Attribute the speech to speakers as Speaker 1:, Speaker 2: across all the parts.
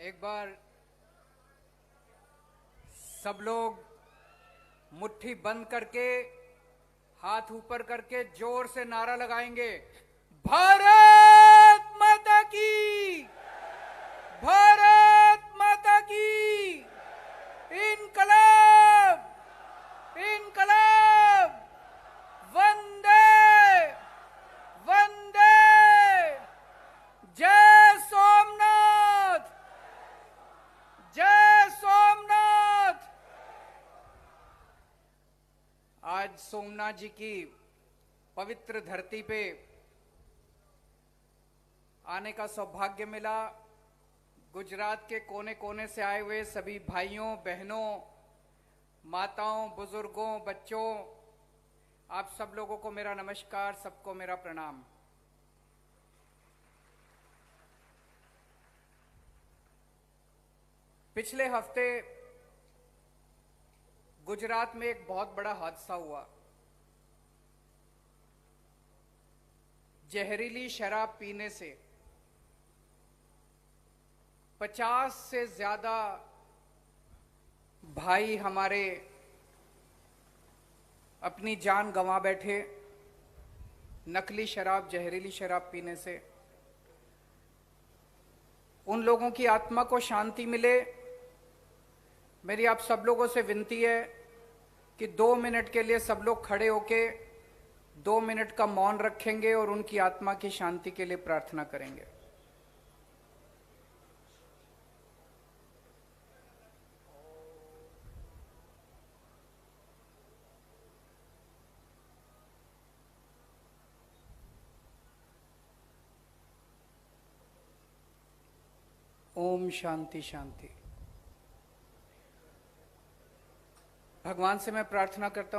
Speaker 1: एक बार सब लोग मुट्ठी बंद करके हाथ ऊपर करके जोर से नारा लगाएंगे, भारत माता की, भारत माता की, इनकलाब, इनकलाब, वंदे वंदे, जय सोमनाथ, जय सोमनाथ। आज सोमनाथ जी की पवित्र धरती पे आने का सौभाग्य मिला। गुजरात के कोने कोने से आए हुए सभी भाइयों बहनों, माताओं, बुजुर्गों, बच्चों, आप सब लोगों को मेरा नमस्कार, सबको मेरा प्रणाम। पिछले हफ्ते गुजरात में एक बहुत बड़ा हादसा हुआ। जहरीली शराब पीने से 50 से ज्यादा भाई हमारे अपनी जान गंवा बैठे। नकली शराब, जहरीली शराब पीने से उन लोगों की आत्मा को शांति मिले। मेरी आप सब लोगों से विनती है कि 2 मिनट के लिए सब लोग खड़े होके 2 मिनट का मौन रखेंगे और उनकी आत्मा की शांति के लिए प्रार्थना करेंगे। ओम शांति शांति। भगवान से मैं प्रार्थना करता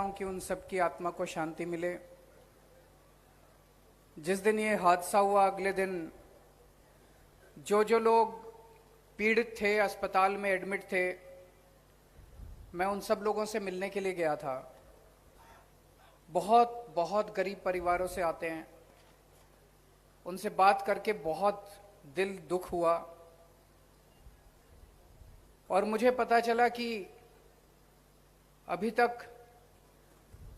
Speaker 1: हूं कि उन सबकी आत्मा को शांति मिले। जिस दिन ये हादसा हुआ अगले दिन जो लोग पीड़ित थे, अस्पताल में एडमिट थे, मैं उन सब लोगों से मिलने के लिए गया था। बहुत बहुत गरीब परिवारों से आते हैं। उनसे बात करके बहुत दिल दुख हुआ और मुझे पता चला कि अभी तक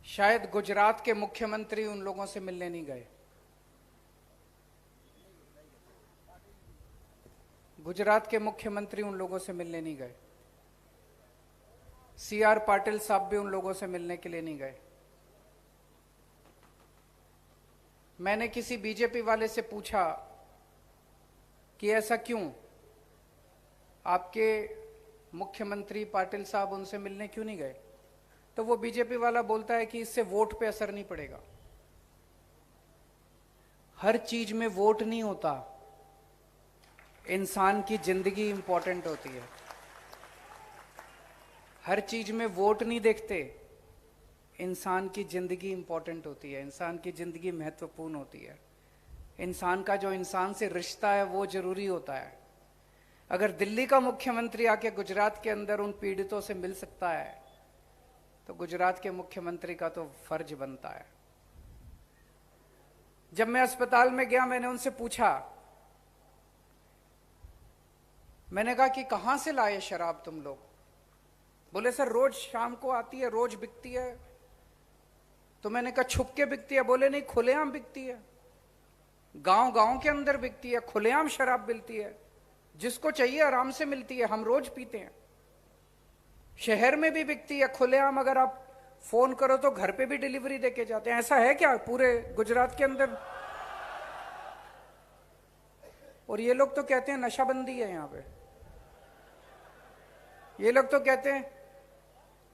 Speaker 1: शायद गुजरात के मुख्यमंत्री उन लोगों से मिलने नहीं गए। गुजरात के मुख्यमंत्री उन लोगों से मिलने नहीं गए। CR पाटिल साहब भी उन लोगों से मिलने के लिए नहीं गए। मैंने किसी बीजेपी वाले से पूछा कि ऐसा क्यों, आपके मुख्यमंत्री पाटिल साहब उनसे मिलने क्यों नहीं गए? तो वो बीजेपी वाला बोलता है कि इससे वोट पे असर नहीं पड़ेगा। हर चीज में वोट नहीं होता, इंसान की जिंदगी इंपॉर्टेंट होती है। हर चीज में वोट नहीं देखते, इंसान की जिंदगी इंपॉर्टेंट होती है, इंसान की जिंदगी महत्वपूर्ण होती है। इंसान का जो इंसान से रिश्ता है वो जरूरी होता है। अगर दिल्ली का मुख्यमंत्री आके गुजरात के अंदर उन पीड़ितों से मिल सकता है तो गुजरात के मुख्यमंत्री का तो फर्ज बनता है। जब मैं अस्पताल में गया, मैंने उनसे पूछा, मैंने कहा कि कहां से लाए शराब तुम लोग? बोले सर रोज शाम को आती है, रोज बिकती है। तो मैंने कहा छुप के बिकती है? बोले नहीं, खुलेआम बिकती है, गांव गांव के अंदर बिकती है, खुलेआम शराब मिलती है, जिसको चाहिए आराम से मिलती है, हम रोज पीते हैं। शहर में भी बिकती है खुलेआम, अगर आप फोन करो तो घर पे भी डिलीवरी देके जाते हैं। ऐसा है क्या पूरे गुजरात के अंदर? और ये लोग तो कहते हैं नशाबंदी है यहां पे, ये लोग तो कहते हैं।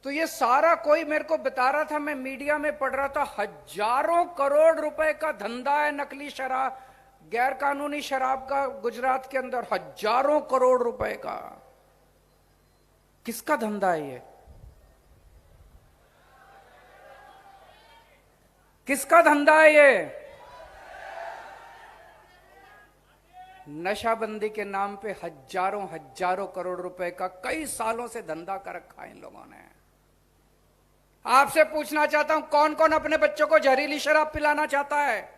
Speaker 1: तो ये सारा कोई मेरे को बता रहा था, मैं मीडिया में पढ़ रहा था, हजारों करोड़ रुपए का धंधा है नकली शराब, गैर कानूनी शराब का गुजरात के अंदर। हजारों करोड़ रुपए का किसका धंधा है ये? किसका धंधा है ये? नशाबंदी के नाम पे हजारों हजारों करोड़ रुपए का कई सालों से धंधा कर रखा है इन लोगों ने। आपसे पूछना चाहता हूं, कौन कौन अपने बच्चों को जहरीली शराब पिलाना चाहता है?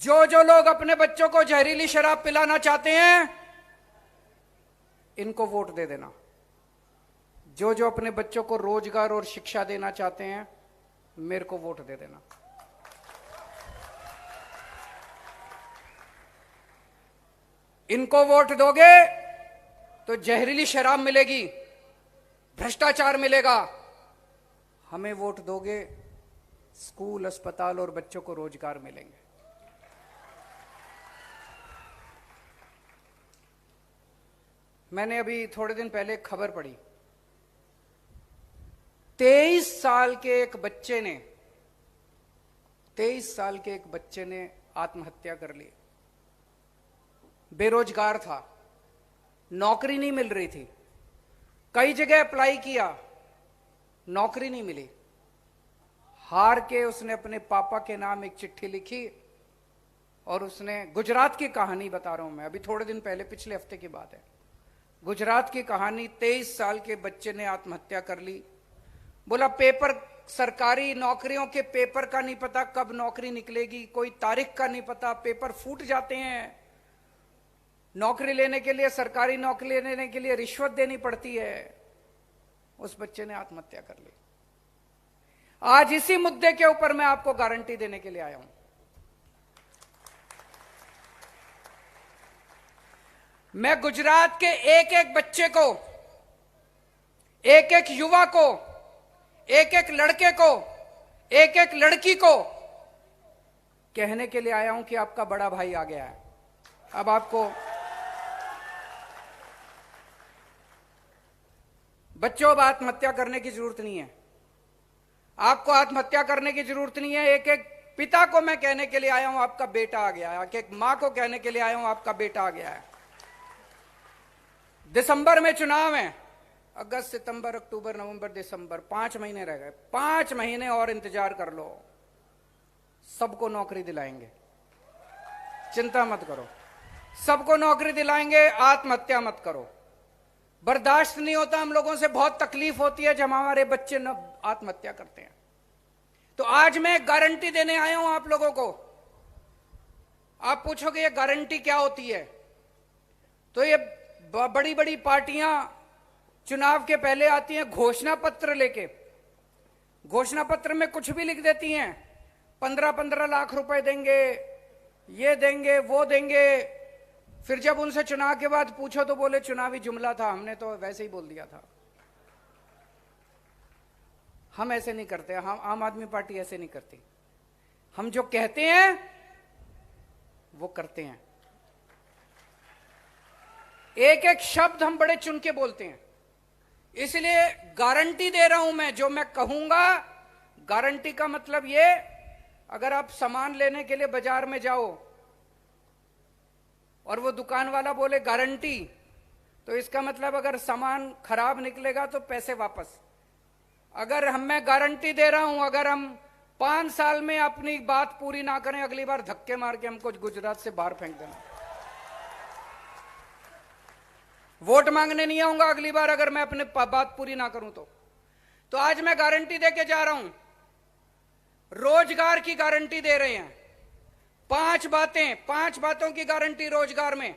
Speaker 1: जो जो लोग अपने बच्चों को जहरीली शराब पिलाना चाहते हैं, इनको वोट दे देना। जो जो अपने बच्चों को रोजगार और शिक्षा देना चाहते हैं, मेरे को वोट दे देना। इनको वोट दोगे तो जहरीली शराब मिलेगी, भ्रष्टाचार मिलेगा। हमें वोट दोगे, स्कूल, अस्पताल और बच्चों को रोजगार मिलेंगे। मैंने अभी थोड़े दिन पहले एक खबर पढ़ी, 23 साल के एक बच्चे ने आत्महत्या कर ली। बेरोजगार था, नौकरी नहीं मिल रही थी, कई जगह अप्लाई किया, नौकरी नहीं मिली। हार के उसने अपने पापा के नाम एक चिट्ठी लिखी और उसने, गुजरात की कहानी बता रहा हूं मैं, अभी थोड़े दिन पहले, पिछले हफ्ते की बात है, गुजरात की कहानी। 23 साल के बच्चे ने आत्महत्या कर ली। बोला पेपर, सरकारी नौकरियों के पेपर का नहीं पता कब नौकरी निकलेगी, कोई तारीख का नहीं पता, पेपर फूट जाते हैं। नौकरी लेने के लिए, सरकारी नौकरी लेने के लिए रिश्वत देनी पड़ती है। उस बच्चे ने आत्महत्या कर ली। आज इसी मुद्दे के ऊपर मैं आपको गारंटी देने के लिए आया हूं। मैं गुजरात के एक एक बच्चे को, एक एक युवा को, एक एक लड़के को, एक एक लड़की को कहने के लिए आया हूं कि आपका बड़ा भाई आ गया है। अब आपको बच्चों, अब आत्महत्या करने की जरूरत नहीं है। आपको आत्महत्या करने की जरूरत नहीं है। एक एक पिता को मैं कहने के लिए आया हूं, आपका बेटा आ गया है। एक एक मां को कहने के लिए आया हूं, आपका बेटा आ गया है। दिसंबर में चुनाव है, अगस्त, सितंबर, अक्टूबर, नवंबर, दिसंबर, 5 महीने रह गए। 5 महीने और इंतजार कर लो, सबको नौकरी दिलाएंगे, चिंता मत करो, सबको नौकरी दिलाएंगे। आत्महत्या मत करो। बर्दाश्त नहीं होता हम लोगों से, बहुत तकलीफ होती है जब हमारे बच्चे आत्महत्या करते हैं। तो आज मैं गारंटी देने आया हूं आप लोगों को। आप पूछोगे ये गारंटी क्या होती है? तो ये बड़ी बड़ी पार्टियां चुनाव के पहले आती हैं घोषणा पत्र लेके, घोषणा पत्र में कुछ भी लिख देती हैं, 15-15 लाख रुपए देंगे, ये देंगे, वो देंगे। फिर जब उनसे चुनाव के बाद पूछो तो बोले चुनावी जुमला था, हमने तो वैसे ही बोल दिया था। हम ऐसे नहीं करते, हम आम आदमी पार्टी ऐसे नहीं करती। हम जो कहते हैं वो करते हैं। एक एक शब्द हम बड़े चुन के बोलते हैं। इसलिए गारंटी दे रहा हूं मैं, जो मैं कहूंगा, गारंटी का मतलब ये, अगर आप सामान लेने के लिए बाजार में जाओ और वो दुकान वाला बोले गारंटी, तो इसका मतलब अगर सामान खराब निकलेगा तो पैसे वापस। अगर मैं गारंटी दे रहा हूं, अगर हम 5 साल में अपनी बात पूरी ना करें, अगली बार धक्के मार के हमको गुजरात से बाहर फेंक देना। वोट मांगने नहीं आऊंगा अगली बार अगर मैं अपने बात पूरी ना करूं तो आज मैं गारंटी देके जा रहा हूं, रोजगार की गारंटी दे रहे हैं। 5 बातों की गारंटी रोजगार में।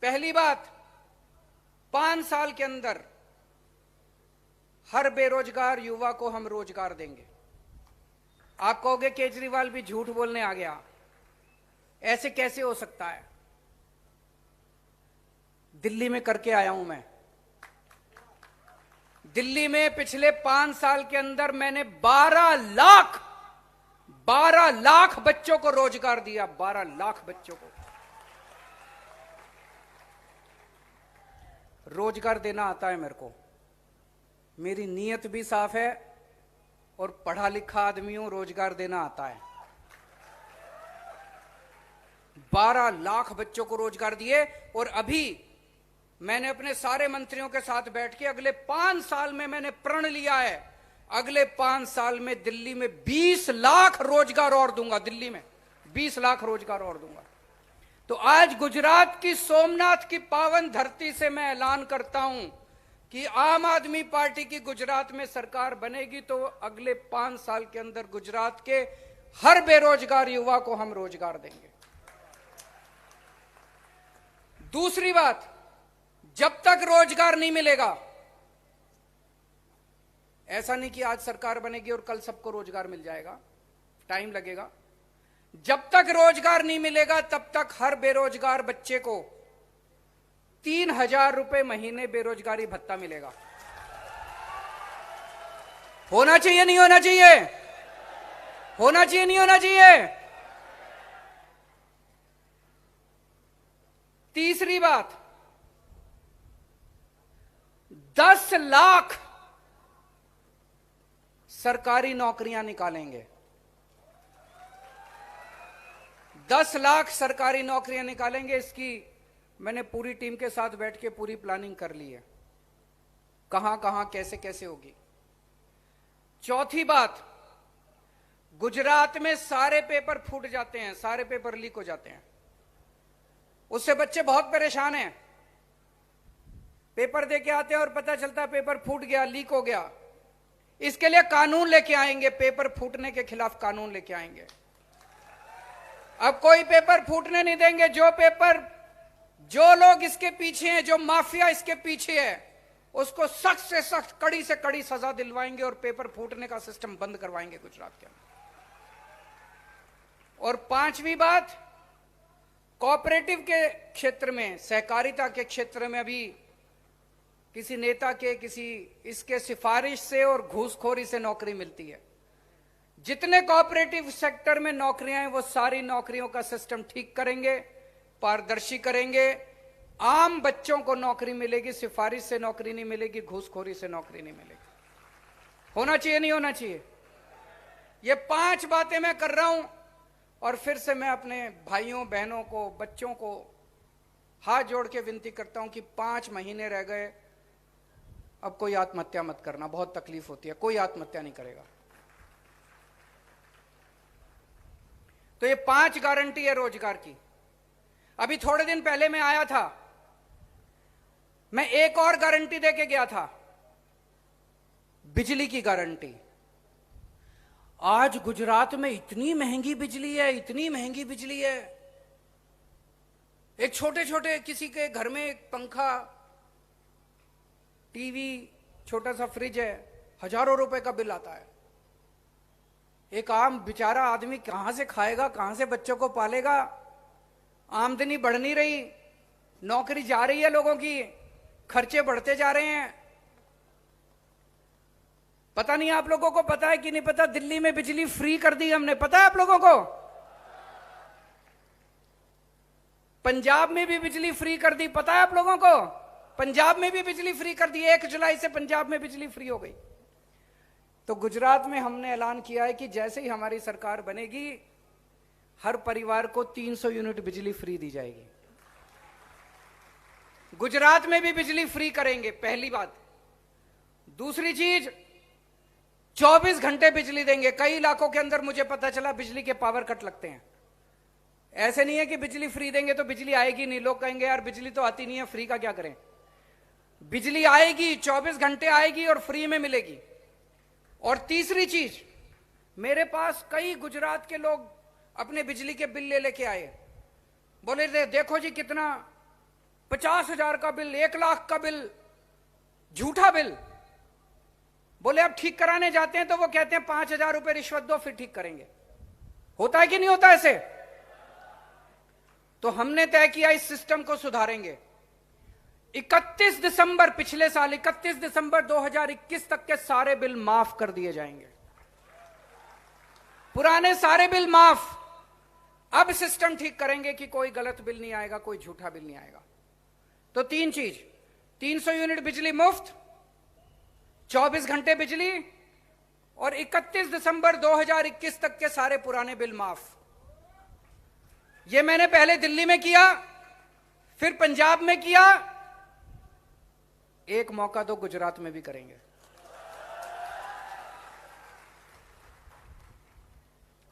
Speaker 1: पहली बात, 5 साल के अंदर हर बेरोजगार युवा को हम रोजगार देंगे। आप कहोगे केजरीवाल भी झूठ बोलने आ गया, ऐसे कैसे हो सकता है? दिल्ली में करके आया हूं मैं। दिल्ली में पिछले 5 साल के अंदर मैंने 12 लाख बच्चों को रोजगार दिया। 12 लाख बच्चों को रोजगार देना आता है मेरे को। मेरी नीयत भी साफ है और पढ़ा लिखा आदमी हूं, रोजगार देना आता है। 12 लाख बच्चों को रोजगार दिए। और अभी मैंने अपने सारे मंत्रियों के साथ बैठ के अगले 5 साल में मैंने प्रण लिया है, अगले 5 साल में दिल्ली में 20 लाख रोजगार और दूंगा। दिल्ली में 20 लाख रोजगार और दूंगा। तो आज गुजरात की सोमनाथ की पावन धरती से मैं ऐलान करता हूं, कि आम आदमी पार्टी की गुजरात में सरकार बनेगी तो अगले 5 साल के अंदर गुजरात के हर बेरोजगार युवा को हम रोजगार देंगे। दूसरी बात, जब तक रोजगार नहीं मिलेगा, ऐसा नहीं कि आज सरकार बनेगी और कल सबको रोजगार मिल जाएगा, टाइम लगेगा। जब तक रोजगार नहीं मिलेगा तब तक हर बेरोजगार बच्चे को 3,000 रुपए महीने बेरोजगारी भत्ता मिलेगा। होना चाहिए नहीं होना चाहिए? होना चाहिए नहीं होना चाहिए? तीसरी बात, 10 लाख सरकारी नौकरियां निकालेंगे। 10 लाख सरकारी नौकरियां निकालेंगे। इसकी मैंने पूरी टीम के साथ बैठ के पूरी प्लानिंग कर ली है, कहां कहां कैसे कैसे होगी। चौथी बात, गुजरात में सारे पेपर फूट जाते हैं, सारे पेपर लीक हो जाते हैं, उससे बच्चे बहुत परेशान हैं। पेपर दे के आते हैं और पता चलता है पेपर फूट गया, लीक हो गया। इसके लिए कानून लेके आएंगे, पेपर फूटने के खिलाफ कानून लेके आएंगे। अब कोई पेपर फूटने नहीं देंगे। जो लोग इसके पीछे हैं, जो माफिया इसके पीछे है, उसको सख्त से सख्त, कड़ी से कड़ी सजा दिलवाएंगे और पेपर फूटने का सिस्टम बंद करवाएंगे गुजरात के अंदर। और पांचवी बात, कोऑपरेटिव के क्षेत्र में, सहकारिता के क्षेत्र में अभी किसी नेता के इसके सिफारिश से और घूसखोरी से नौकरी मिलती है। जितने कोऑपरेटिव सेक्टर में नौकरियां हैं वो सारी नौकरियों का सिस्टम ठीक करेंगे, पारदर्शी करेंगे। आम बच्चों को नौकरी मिलेगी, सिफारिश से नौकरी नहीं मिलेगी, घूसखोरी से नौकरी नहीं मिलेगी। होना चाहिए नहीं होना चाहिए? ये 5 बातें मैं कर रहा हूं और फिर से मैं अपने भाइयों बहनों को, बच्चों को हाथ जोड़ के विनती करता हूं कि 5 महीने रह गए, अब कोई आत्महत्या मत करना, बहुत तकलीफ होती है। कोई आत्महत्या नहीं करेगा। तो ये 5 गारंटी है रोजगार की। अभी थोड़े दिन पहले मैं आया था, मैं एक और गारंटी देके गया था, बिजली की गारंटी। आज गुजरात में इतनी महंगी बिजली है, इतनी महंगी बिजली है। एक छोटे छोटे किसी के घर में एक पंखा, टीवी, छोटा सा फ्रिज है, हजारों रुपए का बिल आता है। एक आम बेचारा आदमी कहां से खाएगा, कहां से बच्चों को पालेगा? आमदनी बढ़ नहीं रही, नौकरी जा रही है लोगों की, खर्चे बढ़ते जा रहे हैं। पता नहीं आप लोगों को पता है कि नहीं पता, दिल्ली में बिजली फ्री कर दी हमने, पता है आप लोगों को? पंजाब में भी बिजली फ्री कर दी, पता है आप लोगों को? पंजाब में भी बिजली फ्री कर दी। 1 जुलाई से पंजाब में बिजली फ्री हो गई। तो गुजरात में हमने ऐलान किया है कि जैसे ही हमारी सरकार बनेगी, हर परिवार को 300 यूनिट बिजली फ्री दी जाएगी। गुजरात में भी बिजली फ्री करेंगे, पहली बात। दूसरी चीज, 24 घंटे बिजली देंगे। कई इलाकों के अंदर मुझे पता चला बिजली के पावर कट लगते हैं। ऐसे नहीं है कि बिजली फ्री देंगे तो बिजली आएगी नहीं। लोग कहेंगे यार बिजली तो आती नहीं है, फ्री का क्या करें? बिजली आएगी, 24 घंटे आएगी और फ्री में मिलेगी। और तीसरी चीज, मेरे पास कई गुजरात के लोग अपने बिजली के बिल लेके आए, बोले देखो जी कितना, 50,000 का बिल, 1 लाख का बिल, झूठा बिल। बोले अब ठीक कराने जाते हैं तो वो कहते हैं 5,000 रुपए रिश्वत दो फिर ठीक करेंगे। होता है कि नहीं होता ऐसे? तो हमने तय किया इस सिस्टम को सुधारेंगे। 31 दिसंबर, पिछले साल 31 दिसंबर 2021 तक के सारे बिल माफ कर दिए जाएंगे। पुराने सारे बिल माफ। अब सिस्टम ठीक करेंगे कि कोई गलत बिल नहीं आएगा, कोई झूठा बिल नहीं आएगा। तो 3 चीज, 300 यूनिट बिजली मुफ्त, 24 घंटे बिजली, और 31 दिसंबर 2021 तक के सारे पुराने बिल माफ। ये मैंने पहले दिल्ली में किया, फिर पंजाब में किया, एक मौका तो गुजरात में भी करेंगे।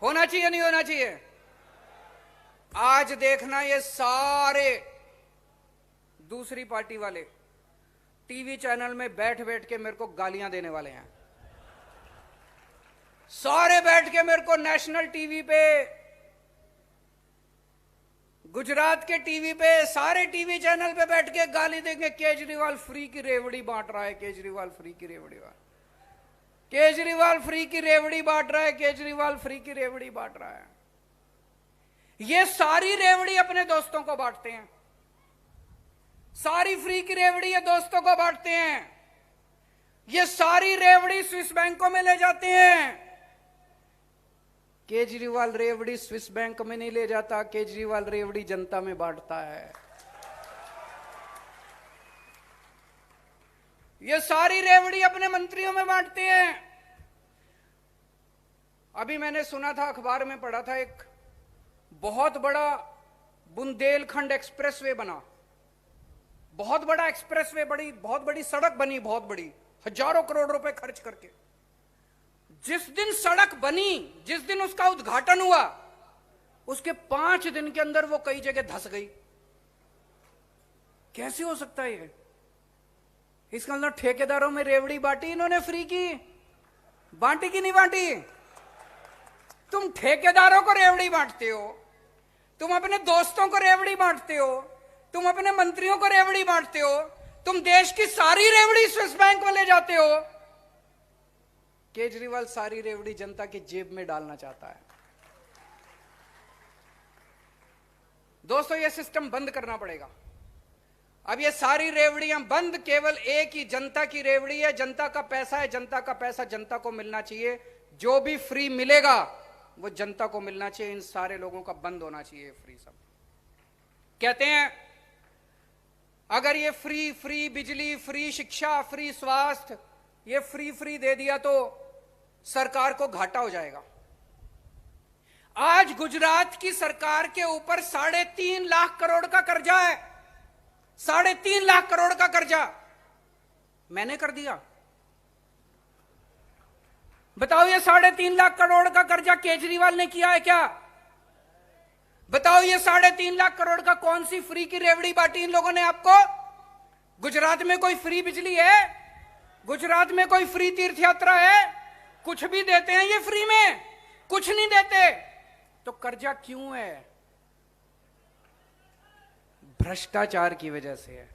Speaker 1: होना चाहिए नहीं होना चाहिए? आज देखना ये सारे दूसरी पार्टी वाले टीवी चैनल में बैठ बैठ के मेरे को गालियां देने वाले हैं। सारे बैठ के मेरे को नेशनल टीवी पे, गुजरात के टीवी पे, सारे टीवी चैनल पे बैठ के गाली देंगे, केजरीवाल फ्री की रेवड़ी बांट रहा है, केजरीवाल फ्री की रेवड़ी बांट, केजरीवाल फ्री की रेवड़ी बांट रहा है, केजरीवाल फ्री की रेवड़ी बांट रहा है। ये सारी रेवड़ी अपने दोस्तों को बांटते हैं, सारी फ्री की रेवड़ी ये दोस्तों को बांटते हैं। ये सारी रेवड़ी स्विस बैंकों में ले जाते हैं। केजरीवाल रेवड़ी स्विस बैंक में नहीं ले जाता, केजरीवाल रेवड़ी जनता में बांटता है। ये सारी रेवड़ी अपने मंत्रियों में बांटते हैं। अभी मैंने सुना था, अखबार में पढ़ा था, एक बहुत बड़ा बुंदेलखंड एक्सप्रेसवे बना, बहुत बड़ा एक्सप्रेसवे, बहुत बड़ी सड़क बनी, बहुत बड़ी, हजारों करोड़ रुपए खर्च करके। जिस दिन सड़क बनी, जिस दिन उसका उद्घाटन हुआ, उसके 5 दिन के अंदर वो कई जगह धंस गई। कैसे हो सकता है ये? इसका अंदर ठेकेदारों में रेवड़ी बांटी इन्होंने, फ्री की बांटी कि नहीं बांटी? तुम ठेकेदारों को रेवड़ी बांटते हो, तुम अपने दोस्तों को रेवड़ी बांटते हो, तुम अपने मंत्रियों को रेवड़ी बांटते हो, तुम देश की सारी रेवड़ी स्विस बैंक में ले जाते हो। केजरीवाल सारी रेवड़ी जनता की जेब में डालना चाहता है। दोस्तों, यह सिस्टम बंद करना पड़ेगा। अब ये सारी रेवड़ियां बंद, केवल एक ही जनता की रेवड़ी है, जनता का पैसा है, जनता का पैसा जनता को मिलना चाहिए। जो भी फ्री मिलेगा वो जनता को मिलना चाहिए। इन सारे लोगों का बंद होना चाहिए फ्री। सब कहते हैं अगर ये फ्री बिजली, फ्री शिक्षा, फ्री स्वास्थ्य, ये फ्री दे दिया तो सरकार को घाटा हो जाएगा। आज गुजरात की सरकार के ऊपर 3.5 लाख करोड़ का कर्जा है, 3.5 लाख करोड़ का कर्जा मैंने कर दिया। बताओ, ये 3.5 लाख करोड़ का कर्जा केजरीवाल ने किया है क्या? बताओ, ये 3.5 लाख करोड़ का कौन सी फ्री की रेवड़ी बांटी इन लोगों ने आपको? गुजरात में कोई फ्री बिजली है? गुजरात में कोई फ्री तीर्थ यात्रा है? कुछ भी देते हैं ये फ्री में? कुछ नहीं देते। तो कर्जा क्यों है? भ्रष्टाचार की वजह से है।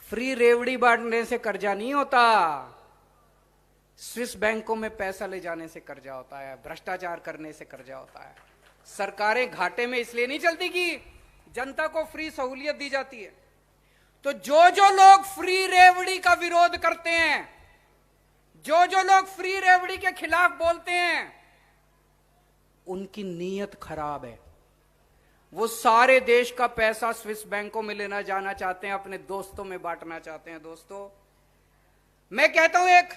Speaker 1: फ्री रेवड़ी बांटने से कर्जा नहीं होता, स्विस बैंकों में पैसा ले जाने से कर्जा होता है, भ्रष्टाचार करने से कर्जा होता है। सरकारें घाटे में इसलिए नहीं चलती कि जनता को फ्री सहूलियत दी जाती है। तो जो लोग फ्री रेवड़ी का विरोध करते हैं, जो लोग फ्री रेवड़ी के खिलाफ बोलते हैं, उनकी नीयत खराब है। वो सारे देश का पैसा स्विस बैंकों में लेना जाना चाहते हैं, अपने दोस्तों में बांटना चाहते हैं। दोस्तों, मैं कहता हूं एक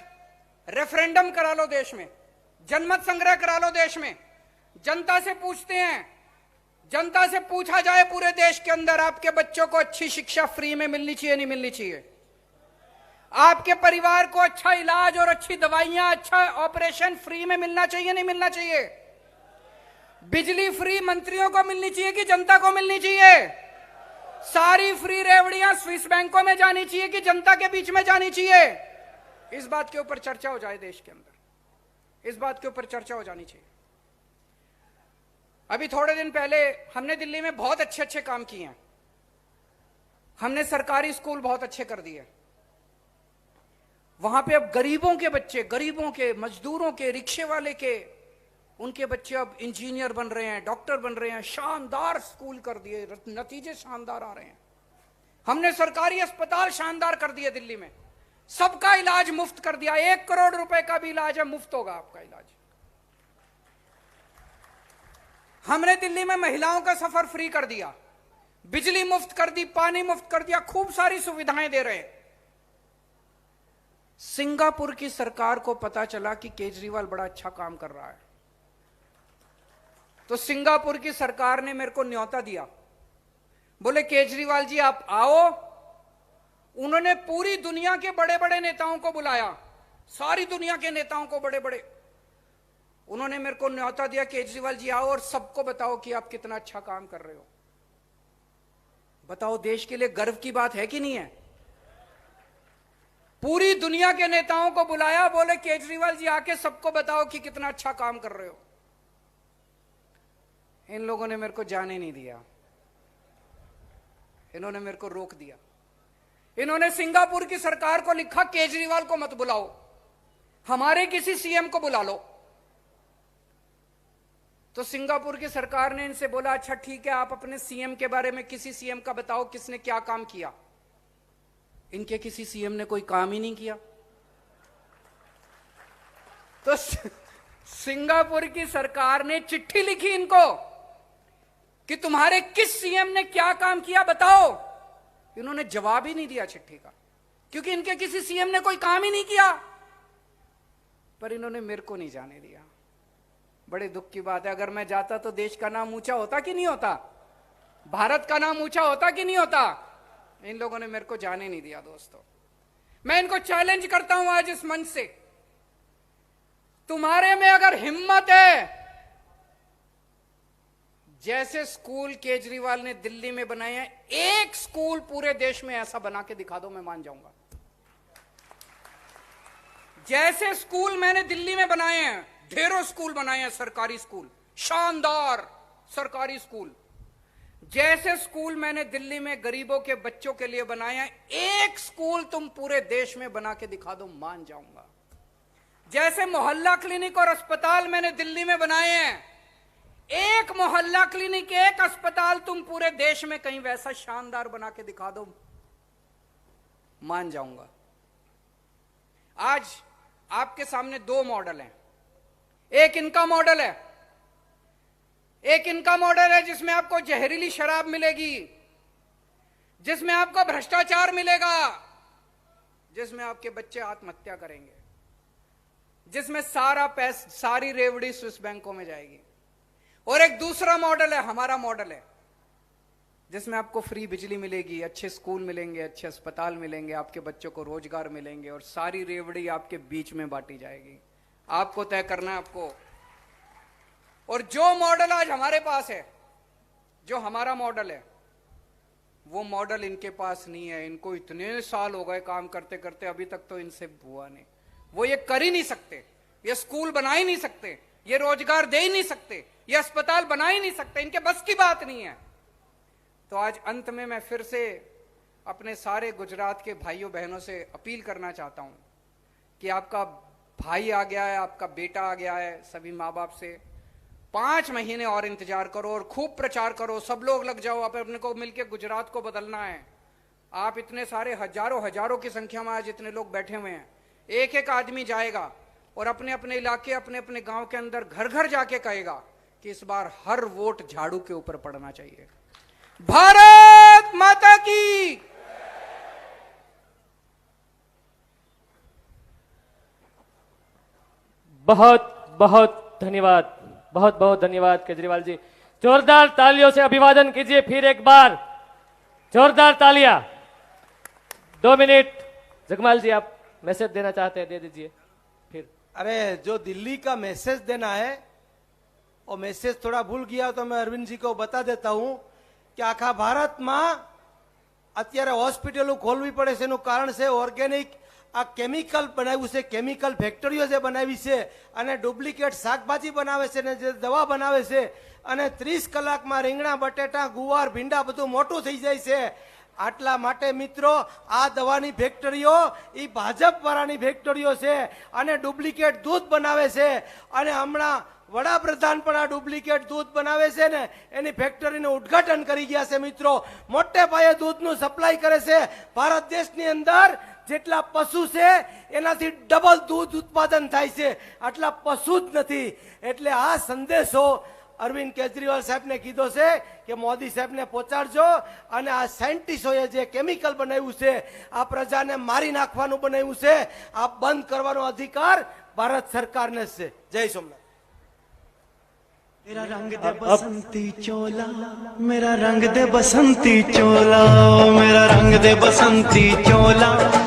Speaker 1: रेफरेंडम करा लो देश में, जनमत संग्रह करा लो देश में, जनता से पूछते हैं, जनता से पूछा जाए पूरे देश के अंदर, आपके बच्चों को अच्छी शिक्षा फ्री में मिलनी चाहिए नहीं मिलनी चाहिए? आपके परिवार को अच्छा इलाज और अच्छी दवाइयां, अच्छा ऑपरेशन फ्री में मिलना चाहिए नहीं मिलना चाहिए? बिजली फ्री मंत्रियों को मिलनी चाहिए कि जनता को मिलनी चाहिए? सारी फ्री रेवड़ियां स्विस बैंकों में जानी चाहिए कि जनता के बीच में जानी चाहिए? इस बात के ऊपर चर्चा हो जाए देश के अंदर, इस बात के ऊपर चर्चा हो जानी चाहिए। अभी थोड़े दिन पहले हमने दिल्ली में बहुत अच्छे अच्छे काम किए हैं। हमने सरकारी स्कूल बहुत अच्छे कर दिए। वहां पे अब गरीबों के बच्चे, गरीबों के, मजदूरों के, रिक्शे वाले के, उनके बच्चे अब इंजीनियर बन रहे हैं, डॉक्टर बन रहे हैं। शानदार स्कूल कर दिए, नतीजे शानदार आ रहे हैं। हमने सरकारी अस्पताल शानदार कर दिए दिल्ली में, सबका इलाज मुफ्त कर दिया। 1 करोड़ रुपए का भी इलाज है, मुफ्त होगा आपका इलाज। हमने दिल्ली में महिलाओं का सफर फ्री कर दिया, बिजली मुफ्त कर दी, पानी मुफ्त कर दिया, खूब सारी सुविधाएं दे रहे हैं। सिंगापुर की सरकार को पता चला कि केजरीवाल बड़ा अच्छा काम कर रहा है, तो सिंगापुर की सरकार ने मेरे को न्योता दिया, बोले केजरीवाल जी आप आओ। उन्होंने पूरी दुनिया के बड़े बड़े नेताओं को बुलाया, सारी दुनिया के नेताओं को, बड़े बड़े। उन्होंने मेरे को न्योता दिया, केजरीवाल जी आओ और सबको बताओ कि आप कितना अच्छा काम कर रहे हो। बताओ, देश के लिए गर्व की बात है कि नहीं है? पूरी दुनिया के नेताओं को बुलाया, बोले केजरीवाल जी आके सबको बताओ कि कितना अच्छा काम कर रहे हो। इन लोगों ने मेरे को जाने नहीं दिया, इन्होंने मेरे को रोक दिया। इन्होंने सिंगापुर की सरकार को लिखा केजरीवाल को मत बुलाओ, हमारे किसी सीएम को बुला लो। तो सिंगापुर की सरकार ने इनसे बोला अच्छा ठीक है, आप अपने सीएम के बारे में किसी सीएम का बताओ किसने क्या काम किया। इनके किसी सीएम ने कोई काम ही नहीं किया। तो सिंगापुर की सरकार ने चिट्ठी लिखी इनको कि तुम्हारे किस सीएम ने क्या काम किया बताओ। इन्होंने जवाब ही नहीं दिया चिट्ठी का, क्योंकि इनके किसी सीएम ने कोई काम ही नहीं किया। पर इन्होंने मेरे को नहीं जाने दिया। बड़े दुख की बात है, अगर मैं जाता तो देश का नाम ऊंचा होता कि नहीं होता, भारत का नाम ऊंचा होता कि नहीं होता। इन लोगों ने मेरे को जाने नहीं दिया। दोस्तों, मैं इनको चैलेंज करता हूं आज इस मंच से, तुम्हारे में अगर हिम्मत है, जैसे स्कूल केजरीवाल ने दिल्ली में बनाए हैं, एक स्कूल पूरे देश में ऐसा बना के दिखा दो, मैं मान जाऊंगा। जैसे स्कूल मैंने दिल्ली में बनाए हैं, ढेरों स्कूल बनाए हैं, सरकारी स्कूल, शानदार सरकारी स्कूल। जैसे स्कूल मैंने दिल्ली में गरीबों के बच्चों के लिए बनाए हैं, एक स्कूल तुम पूरे देश में बना के दिखा दो, मान जाऊंगा। जैसे मोहल्ला क्लिनिक और अस्पताल मैंने दिल्ली में बनाए हैं, एक मोहल्ला क्लिनिक, एक अस्पताल तुम पूरे देश में कहीं वैसा शानदार बना के दिखा दो, मान जाऊंगा। आज आपके सामने दो मॉडल हैं। एक इनका मॉडल है, एक इनका मॉडल है जिसमें आपको जहरीली शराब मिलेगी, जिसमें आपको भ्रष्टाचार मिलेगा, जिसमें आपके बच्चे आत्महत्या करेंगे, जिसमें सारी रेवड़ी स्विस बैंकों में जाएगी। और एक दूसरा मॉडल है, हमारा मॉडल है, जिसमें आपको फ्री बिजली मिलेगी, अच्छे स्कूल मिलेंगे, अच्छे अस्पताल मिलेंगे, आपके बच्चों को रोजगार मिलेंगे और सारी रेवड़ी आपके बीच में बांटी जाएगी। आपको तय करना है आपको। और जो मॉडल आज हमारे पास है, जो हमारा मॉडल है, वो मॉडल इनके पास नहीं है। इनको इतने साल हो गए काम करते करते, अभी तक तो इनसे हुआ नहीं। वो ये कर ही नहीं सकते, ये स्कूल बना ही नहीं सकते, ये रोजगार दे ही नहीं सकते, ये अस्पताल बना ही नहीं सकते, इनके बस की बात नहीं है। तो आज अंत में मैं फिर से अपने सारे गुजरात के भाइयों बहनों से अपील करना चाहता हूं कि आपका भाई आ गया है, आपका बेटा आ गया है, सभी माँ बाप से 5 महीने और इंतजार करो और खूब प्रचार करो। सब लोग लग जाओ, अपने को मिलकर गुजरात को बदलना है। आप इतने सारे हजारों की संख्या में आज इतने लोग बैठे हुए हैं, एक एक आदमी जाएगा और अपने अपने इलाके, अपने अपने गांव के अंदर घर घर जाके कहेगा कि इस बार हर वोट झाड़ू के ऊपर पड़ना चाहिए। भारत माता की।
Speaker 2: बहुत बहुत धन्यवाद, बहुत बहुत धन्यवाद केजरीवाल जी। जोरदार तालियों से अभिवादन कीजिए फिर एक बार, जोरदार तालियां। 2 मिनट जगमाल जी, आप मैसेज देना चाहते हैं, दे दीजिए फिर।
Speaker 3: अरे जो दिल्ली का मैसेज देना है, वो मैसेज थोड़ा भूल गया तो मैं अरविंद जी को बता देता हूं कि आखा भारत में અત્યારે હોસ્પિટલો ખોલવી પડે છે એનું કારણ છે ઓર્ગેનિક આ કેમિકલ બનાવ્યું છે, કેમિકલ ફેક્ટરીઓ જે બનાવી છે અને ડુપ્લિકેટ શાકભાજી બનાવે છે ને જે દવા બનાવે છે અને 30 કલાકમાં રીંગણા બટેટા ગુવાર ભીંડા બધું મોટું થઈ જાય છે। આટલા માટે મિત્રો આ દવાની ફેક્ટરીઓ એ ભાજપ વાળાની ફેક્ટરીઓ છે અને ડુપ્લિકેટ દૂધ બનાવે છે અને હમણાં વડાપ્રધાન પણ આ ડુપ્લિકેટ દૂધ બનાવે છે ને એની ફેક્ટરીનું ઉદ્ઘાટન કરી ગયા છે। મિત્રો મોટે પાયે દૂધનું સપ્લાય કરે છે। ભારત દેશની અંદર જેટલા પશુ છે એનાથી ડબલ દૂધ ઉત્પાદન થાય છે, આટલા પશુ જ નથી। એટલે આ સંદેશો અરવિંદ કેજરીવાલ સાહેબને કીધો છે કે મોદી સાહેબને પહોંચાડજો અને આ સાયન્ટિસ્ટોએ જે કેમિકલ બનાવ્યું છે, આ પ્રજાને મારી નાખવાનું બનાવ્યું છે, આ બંધ કરવાનો અધિકાર ભારત સરકારને છે। જય સોમનાથ।
Speaker 4: मेरा रंग दे बसंती चोला, मेरा रंग दे बसंती चोला, मेरा रंग दे बसंती चोला।